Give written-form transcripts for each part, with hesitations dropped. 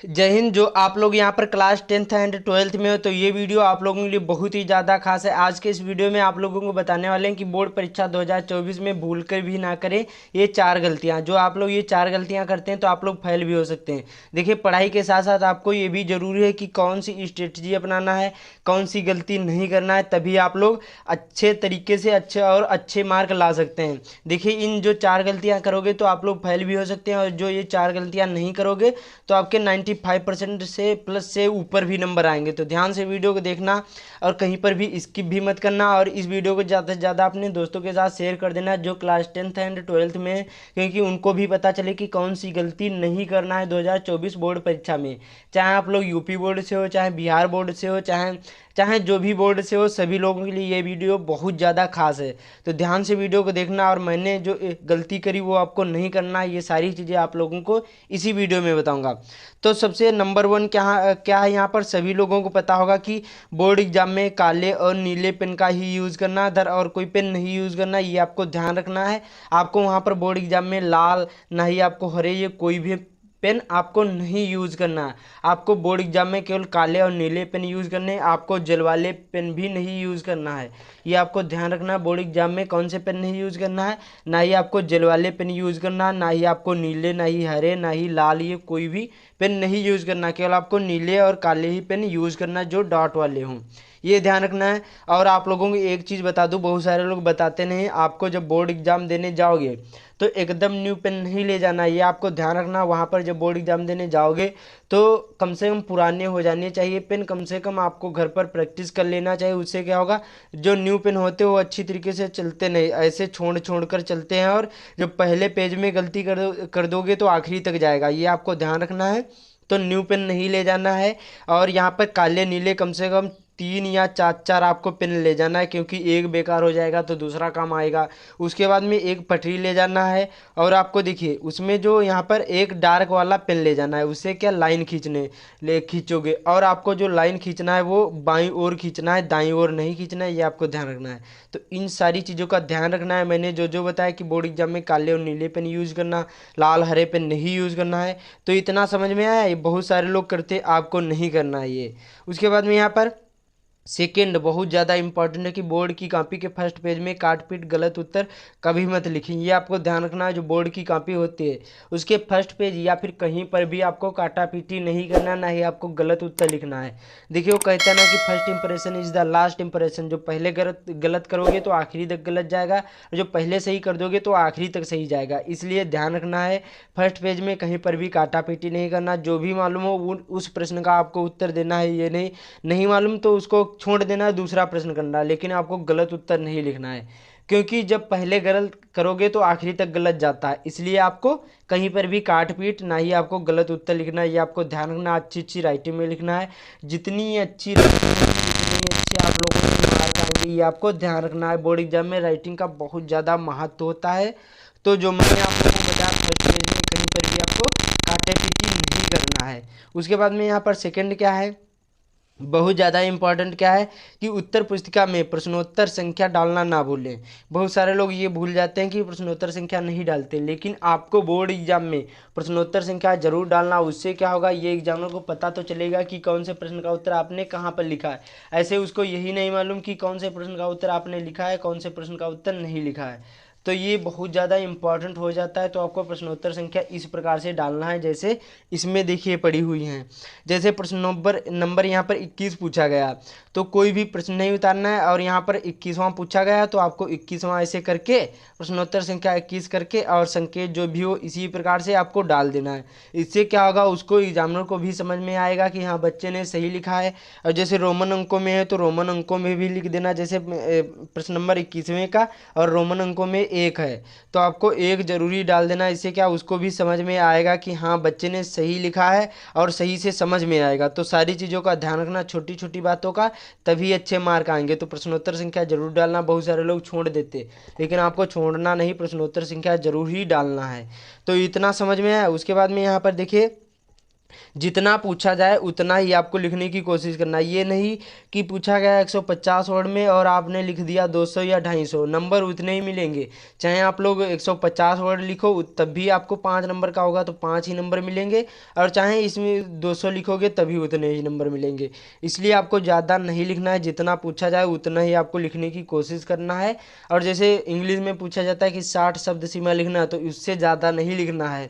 जय हिंद। जो आप लोग यहाँ पर क्लास 10th एंड 12th में हो तो ये वीडियो आप लोगों के लिए बहुत ही ज़्यादा खास है। आज के इस वीडियो में आप लोगों को बताने वाले हैं कि बोर्ड परीक्षा 2024 में भूल कर भी ना करें ये 4 गलतियाँ। जो आप लोग ये 4 गलतियाँ करते हैं तो आप लोग फेल भी हो सकते हैं। देखिए, पढ़ाई के साथ साथ आपको ये भी ज़रूरी है कि कौन सी स्ट्रेटजी अपनाना है, कौन सी गलती नहीं करना है, तभी आप लोग अच्छे तरीके से अच्छे मार्क ला सकते हैं। देखिए, इन जो 4 गलतियाँ करोगे तो आप लोग फेल भी हो सकते हैं, और जो ये 4 गलतियाँ नहीं करोगे तो आपके 95% से प्लस से ऊपर भी नंबर आएंगे। तो ध्यान से वीडियो को देखना और कहीं पर भी स्किप भी मत करना, और इस वीडियो को ज़्यादा से ज़्यादा अपने दोस्तों के साथ शेयर कर देना जो क्लास 10th एंड 12th में है, क्योंकि उनको भी पता चले कि कौन सी गलती नहीं करना है 2024 बोर्ड परीक्षा में। चाहे आप लोग यूपी बोर्ड से हो, चाहे बिहार बोर्ड से हो, चाहे चाहे जो भी बोर्ड से हो, सभी लोगों के लिए ये वीडियो बहुत ज़्यादा खास है। तो ध्यान से वीडियो को देखना, और मैंने जो गलती करी वो आपको नहीं करना है। ये सारी चीज़ें आप लोगों को इसी वीडियो में बताऊंगा। तो सबसे नंबर 1 क्या क्या है, यहाँ पर सभी लोगों को पता होगा कि बोर्ड एग्जाम में काले और नीले पेन का ही यूज़ करना है, अदर और कोई पेन नहीं यूज़ करना, ये आपको ध्यान रखना है। आपको वहाँ पर बोर्ड एग्जाम में लाल, ना ही आपको हरे, ये कोई भी पेन आपको नहीं यूज़ करना है। आपको बोर्ड एग्जाम में केवल काले और नीले पेन यूज़ करने हैं। आपको जेल वाले पेन भी नहीं यूज़ करना है, ये आपको ध्यान रखना है। बोर्ड एग्जाम में कौन से पेन नहीं यूज़ करना है, ना ही आपको जेल वाले पेन यूज़ करना है, ना ही आपको नीले, ना ही हरे, ना ही लाल, ये कोई भी पेन नहीं यूज़ करना। केवल आपको नीले और काले ही पेन यूज़ करना है जो डॉट वाले हों, ये ध्यान रखना है। और आप लोगों को एक चीज़ बता दूं, बहुत सारे लोग बताते नहीं, आपको जब बोर्ड एग्जाम देने जाओगे तो एकदम न्यू पेन नहीं ले जाना, ये आपको ध्यान रखना। वहाँ पर जब बोर्ड एग्जाम देने जाओगे तो कम से कम पुराने हो जाने चाहिए पेन, कम से कम आपको घर पर प्रैक्टिस कर लेना चाहिए। उससे क्या होगा, जो न्यू पेन होते हैं वो अच्छी तरीके से चलते नहीं, ऐसे छोड़ छोड़ कर चलते हैं, और जब पहले पेज में गलती कर दोगे तो आखिरी तक जाएगा, ये आपको ध्यान रखना है। तो न्यू पेन नहीं ले जाना है। और यहाँ पर काले नीले कम से कम 3 या 4 आपको पेन ले जाना है, क्योंकि एक बेकार हो जाएगा तो दूसरा काम आएगा। उसके बाद में एक पटरी ले जाना है, और आपको देखिए उसमें जो यहाँ पर एक डार्क वाला पेन ले जाना है, उससे क्या लाइन खींचोगे, और आपको जो लाइन खींचना है वो बाईं ओर खींचना है, दाईं ओर नहीं खींचना है, ये आपको ध्यान रखना है। तो इन सारी चीज़ों का ध्यान रखना है। मैंने जो जो बताया कि बोर्ड एग्जाम में काले और नीले पेन यूज़ करना, लाल हरे पेन नहीं यूज़ करना है, तो इतना समझ में आया। ये बहुत सारे लोग करते, आपको नहीं करना है ये। उसके बाद में यहाँ पर सेकेंड बहुत ज़्यादा इंपॉर्टेंट है कि बोर्ड की कॉपी के फर्स्ट पेज में काट पीट गलत उत्तर कभी मत लिखें, ये आपको ध्यान रखना है। जो बोर्ड की कॉपी होती है उसके फर्स्ट पेज या फिर कहीं पर भी आपको काटा पीटी नहीं करना, ना ही आपको गलत उत्तर लिखना है। देखिए, वो कहता है ना कि first impression is the last impression. जो पहले गलत गलत करोगे तो आखिरी तक गलत जाएगा, और जो पहले सही कर दोगे तो आखिरी तक सही जाएगा। इसलिए ध्यान रखना है, फर्स्ट पेज में कहीं पर भी काटा पीटी नहीं करना। जो भी मालूम हो उस प्रश्न का आपको उत्तर देना है, ये नहीं नहीं मालूम तो उसको छोड़ देना है, दूसरा प्रश्न करना है, लेकिन आपको गलत उत्तर नहीं लिखना है। क्योंकि जब पहले गलत करोगे तो आखिरी तक गलत जाता है, इसलिए आपको कहीं पर भी काट पीट, ना ही आपको गलत उत्तर लिखना है, ये आपको ध्यान रखना। अच्छी अच्छी राइटिंग में लिखना है, जितनी अच्छी राइटिंग होगी उतनी अच्छी आप लोगों के मार्क आएंगे, ये आपको ध्यान रखना है। बोर्ड एग्जाम में राइटिंग का बहुत ज़्यादा महत्व होता है। तो जो मैंने आप लोगों को बताया, फर्स्ट पेज में कहीं पर भी आपको काटे पीटी नहीं करना है। उसके बाद में यहाँ पर सेकंड क्या है, बहुत ज़्यादा इंपॉर्टेंट क्या है कि उत्तर पुस्तिका में प्रश्नोत्तर संख्या डालना ना भूलें। बहुत सारे लोग ये भूल जाते हैं कि प्रश्नोत्तर संख्या नहीं डालते, लेकिन आपको बोर्ड एग्जाम में प्रश्नोत्तर संख्या जरूर डालना। उससे क्या होगा, ये एग्जामिनर को पता तो चलेगा कि कौन से प्रश्न का उत्तर आपने कहाँ पर लिखा है। ऐसे उसको यही नहीं मालूम कि कौन से प्रश्न का उत्तर आपने लिखा है, कौन से प्रश्न का उत्तर नहीं लिखा है। तो ये बहुत ज़्यादा इंपॉर्टेंट हो जाता है। तो आपको प्रश्नोत्तर संख्या इस प्रकार से डालना है, जैसे इसमें देखिए पड़ी हुई हैं। जैसे प्रश्न नंबर यहाँ पर 21 पूछा गया, तो कोई भी प्रश्न नहीं उतारना है, और यहाँ पर 21वां पूछा गया तो आपको 21वां ऐसे करके प्रश्नोत्तर संख्या 21 करके और संकेत जो भी हो इसी प्रकार से आपको डाल देना है। इससे क्या होगा, उसको एग्जामिनर को भी समझ में आएगा कि हाँ बच्चे ने सही लिखा है। और जैसे रोमन अंकों में है तो रोमन अंकों में भी लिख देना, जैसे प्रश्न नंबर 21वें का और रोमन अंकों में 1 है तो आपको 1 जरूरी डाल देना। इससे क्या उसको भी समझ में आएगा कि हाँ बच्चे ने सही लिखा है, और सही से समझ में आएगा। तो सारी चीज़ों का ध्यान रखना, छोटी छोटी बातों का, तभी अच्छे मार्क आएंगे। तो प्रश्नोत्तर संख्या जरूर डालना। बहुत सारे लोग छोड़ देते, लेकिन आपको छोड़ना नहीं, प्रश्नोत्तर संख्या जरूर ही डालना है। तो इतना समझ में आया। उसके बाद में यहाँ पर देखिए, जितना पूछा जाए उतना ही आपको लिखने की कोशिश करना है। ये नहीं कि पूछा गया 150 वर्ड में और आपने लिख दिया 200 या 250, नंबर उतने ही मिलेंगे। चाहे आप लोग 150 वर्ड लिखो तब भी आपको 5 नंबर का होगा तो 5 ही नंबर मिलेंगे, और चाहे इसमें 200 लिखोगे तभी उतने ही नंबर मिलेंगे। इसलिए आपको ज़्यादा नहीं लिखना है, जितना पूछा जाए उतना ही आपको लिखने की कोशिश करना है। और जैसे इंग्लिश में पूछा जाता है कि 60 शब्द सीमा लिखना है, तो उससे ज़्यादा नहीं लिखना है।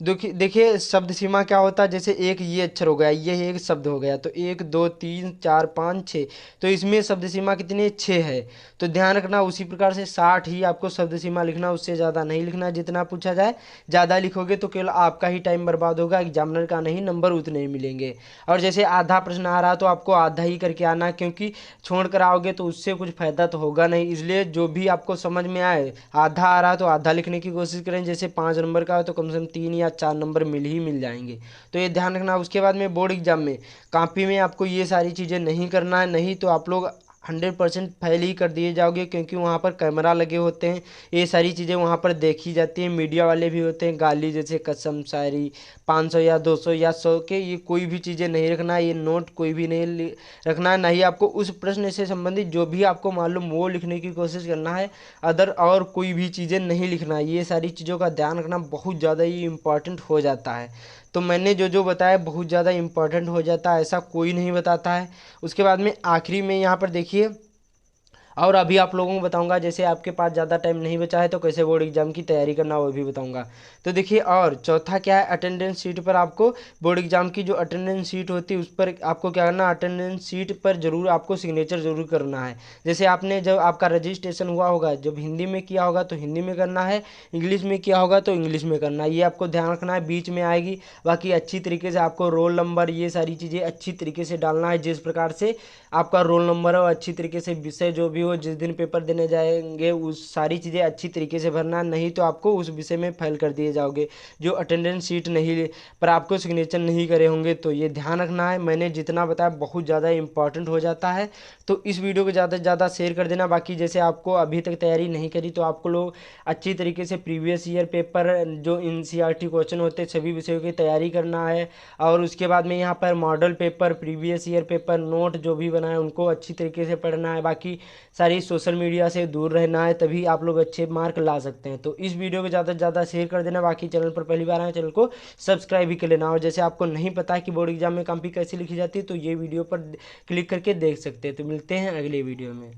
देखिए शब्द सीमा क्या होता है, जैसे एक ये अक्षर हो गया, ये एक शब्द हो गया, तो 1 2 3 4 5 6, तो इसमें शब्द सीमा कितनी 6 है। तो ध्यान रखना उसी प्रकार से 60 ही आपको शब्द सीमा लिखना, उससे ज़्यादा नहीं लिखना। जितना पूछा जाए ज़्यादा लिखोगे तो केवल आपका ही टाइम बर्बाद होगा, एग्जामिनर का नहीं, नंबर उतने ही मिलेंगे। और जैसे आधा प्रश्न आ रहा तो आपको आधा ही करके आना, क्योंकि छोड़ कर आओगे तो उससे कुछ फायदा तो होगा नहीं। इसलिए जो भी आपको समझ में आए, आधा आ रहा तो आधा लिखने की कोशिश करें। जैसे 5 नंबर का हो तो कम से कम 3 या 4 नंबर मिल जाएंगे। तो ये ध्यान रखना। उसके बाद में बोर्ड एग्जाम में कॉपी में आपको ये सारी चीज़ें नहीं करना है, नहीं तो आप लोग 100% फेल ही कर दिए जाओगे, क्योंकि वहाँ पर कैमरा लगे होते हैं, ये सारी चीज़ें वहाँ पर देखी जाती हैं, मीडिया वाले भी होते हैं, गाली जैसे कसम शायरी 500 या 200 या 100 के, ये कोई भी चीज़ें नहीं रखना है, ये नोट कोई भी नहीं रखना है, नहीं आपको उस प्रश्न से संबंधित जो भी आपको मालूम वो लिखने की कोशिश करना है, अदर और कोई भी चीज़ें नहीं लिखना है। ये सारी चीज़ों का ध्यान रखना बहुत ज़्यादा ही इम्पॉर्टेंट हो जाता है। तो मैंने जो जो बताया बहुत ज़्यादा इम्पॉर्टेंट हो जाता है, ऐसा कोई नहीं बताता है। उसके बाद में आखिरी में यहाँ पर देखिए, और अभी आप लोगों को बताऊंगा, जैसे आपके पास ज़्यादा टाइम नहीं बचा है तो कैसे बोर्ड एग्जाम की तैयारी करना वो भी बताऊंगा। तो देखिए, और चौथा क्या है, अटेंडेंस शीट पर आपको बोर्ड एग्जाम की जो अटेंडेंस शीट होती है उस पर आपको क्या करना, अटेंडेंस शीट पर जरूर आपको सिग्नेचर जरूर करना है। जैसे आपने जब आपका रजिस्ट्रेशन हुआ होगा, जब हिंदी में किया होगा तो हिंदी में करना है, इंग्लिश में किया होगा तो इंग्लिश में करना है, ये आपको ध्यान रखना है, बीच में आएगी। बाकी अच्छी तरीके से आपको रोल नंबर ये सारी चीज़ें अच्छी तरीके से डालना है, जिस प्रकार से आपका रोल नंबर हो, अच्छी तरीके से विषय जो भी हो, जिस दिन पेपर देने जाएंगे उस सारी चीज़ें अच्छी तरीके से भरना, नहीं तो आपको उस विषय में फेल कर दिए जाओगे। जो अटेंडेंस शीट नहीं पर आपको सिग्नेचर नहीं करे होंगे, तो ये ध्यान रखना है। मैंने जितना बताया बहुत ज़्यादा इंपॉर्टेंट हो जाता है, तो इस वीडियो को ज़्यादा से ज़्यादा शेयर कर देना। बाकी जैसे आपको अभी तक तैयारी नहीं करी तो आपको लोग अच्छी तरीके से प्रीवियस ईयर पेपर जो NCERT क्वेश्चन होते हैं सभी विषयों की तैयारी करना है। और उसके बाद में यहाँ पर model paper, previous year paper, note जो भी बनाए उनको अच्छी तरीके से पढ़ना है। बाकी सारी सोशल मीडिया से दूर रहना है, तभी आप लोग अच्छे मार्क ला सकते हैं। तो इस वीडियो को ज़्यादा से ज़्यादा शेयर कर देना। बाकी चैनल पर पहली बार आए चैनल को सब्सक्राइब भी कर लेना। और जैसे आपको नहीं पता है कि बोर्ड एग्जाम में कॉपी कैसे लिखी जाती है तो ये वीडियो पर क्लिक करके देख सकते हैं। तो मिलते हैं अगले वीडियो में।